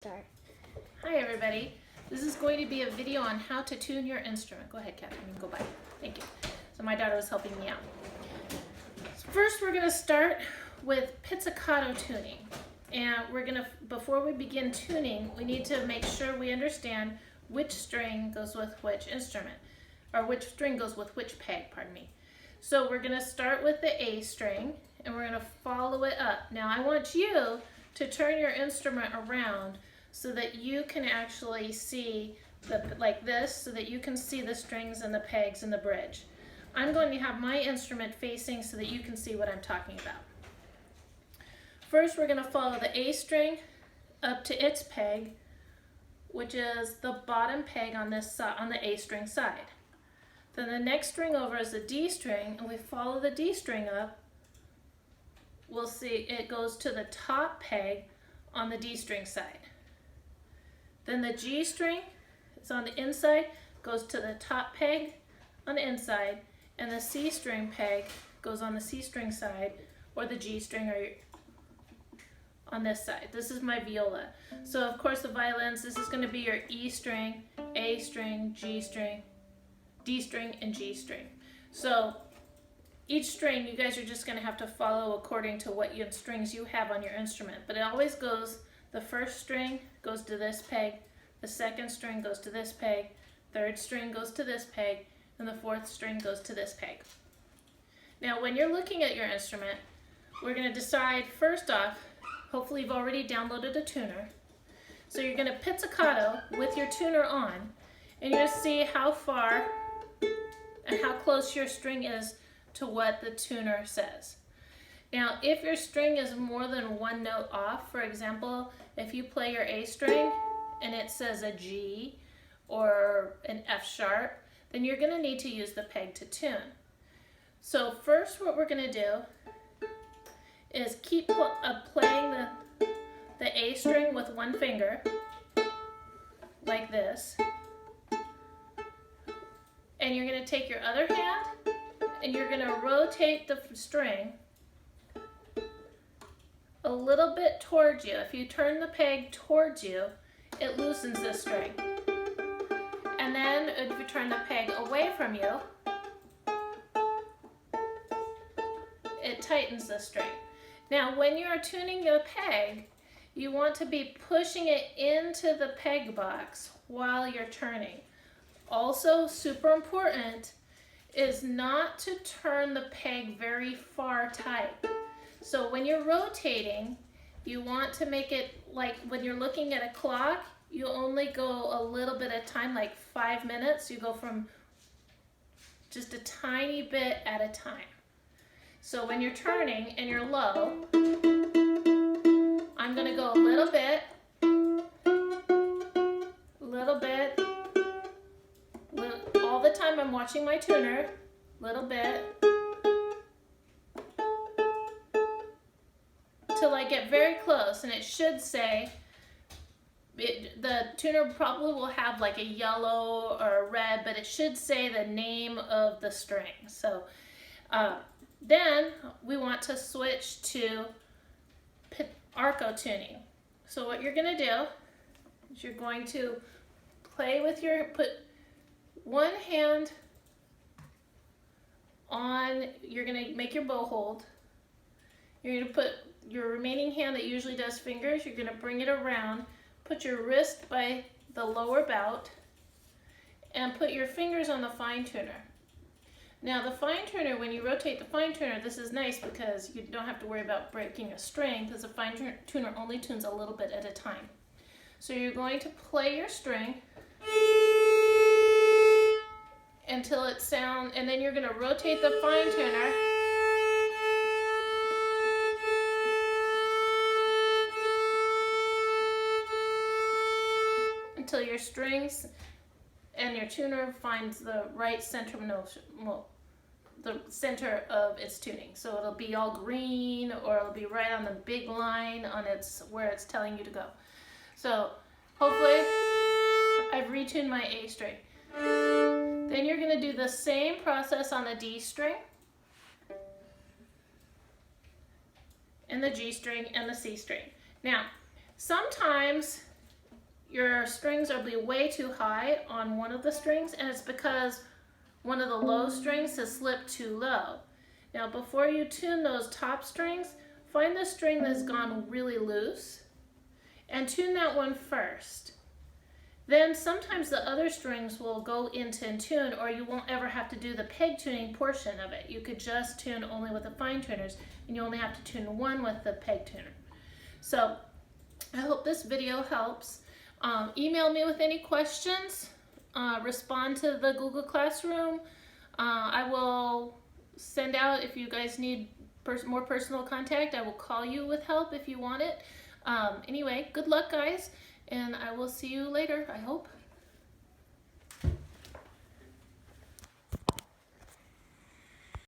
Start. Hi everybody, this is going to be a video on how to tune your instrument. Go ahead, Catherine, you can go by. Thank you. So my daughter was helping me out. So first we're going to start with pizzicato tuning. And before we begin tuning, we need to make sure we understand which string goes with which instrument, or which string goes with which peg, pardon me. So we're going to start with the A string, and we're going to follow it up. Now I want you to turn your instrument around so that you can actually see like this, so that you can see the strings and the pegs and the bridge. I'm going to have my instrument facing so that you can see what I'm talking about. First, we're going to follow the A string up to its peg, which is the bottom peg on this side, on the A string side. Then the next string over is the D string, and we follow the D string up. We'll see it goes to the top peg on the D string side. Then the G string is on the inside, goes to the top peg on the inside, and the C string peg goes on the C string side, or the G string or on this side. This is my viola. So of course the violins, this is going to be your E string, A string, G string, D string, and G string. So each string, you guys are just going to have to follow according to what strings you have on your instrument. But it always goes, the first string goes to this peg, the second string goes to this peg, third string goes to this peg, and the fourth string goes to this peg. Now when you're looking at your instrument, we're going to decide first off, hopefully you've already downloaded a tuner. So you're going to pizzicato with your tuner on, and you're going to see how far and how close your string is to what the tuner says. Now, if your string is more than one note off, for example, if you play your A string and it says a G or an F sharp, then you're going to need to use the peg to tune. So first what we're going to do is keep playing the A string with one finger, like this. And you're going to take your other hand and you're going to rotate the string a little bit towards you. If you turn the peg towards you, it loosens the string. And then if you turn the peg away from you, it tightens the string. Now when you are tuning your peg, you want to be pushing it into the peg box while you're turning. Also super important is not to turn the peg very far tight. So when you're rotating, you want to make it like when you're looking at a clock, you only go a little bit at a time, like 5 minutes. You go from just a tiny bit at a time. So when you're turning and you're low, I'm going to go a little bit, all the time I'm watching my tuner, little bit, till I get very close, and it should say, the tuner probably will have like a yellow or a red, but it should say the name of the string. So then we want to switch to arco tuning. So what you're going to do is you're going to play with put one hand on, you're going to make your bow hold. You're going to put your remaining hand that usually does fingers, you're going to bring it around, put your wrist by the lower bout, and put your fingers on the fine tuner. Now the fine tuner, when you rotate the fine tuner, this is nice because you don't have to worry about breaking a string, because the fine tuner only tunes a little bit at a time. So you're going to play your string until it sounds, and then you're going to rotate the fine tuner until your strings and your tuner finds the right center, the center of its tuning. So it'll be all green, or it'll be right on the big line on where it's telling you to go. So hopefully I've retuned my A string. Then you're going to do the same process on the D string, and the G string, and the C string. Now, sometimes your strings are way too high on one of the strings, and it's because one of the low strings has slipped too low. Now before you tune those top strings, find the string that's gone really loose and tune that one first. Then sometimes the other strings will go into in tune, or you won't ever have to do the peg tuning portion of it. You could just tune only with the fine tuners, and you only have to tune one with the peg tuner. So I hope this video helps. Email me with any questions. Respond to the Google Classroom. I will send out, if you guys need more personal contact, I will call you with help if you want it. Anyway, good luck guys, and I will see you later, I hope.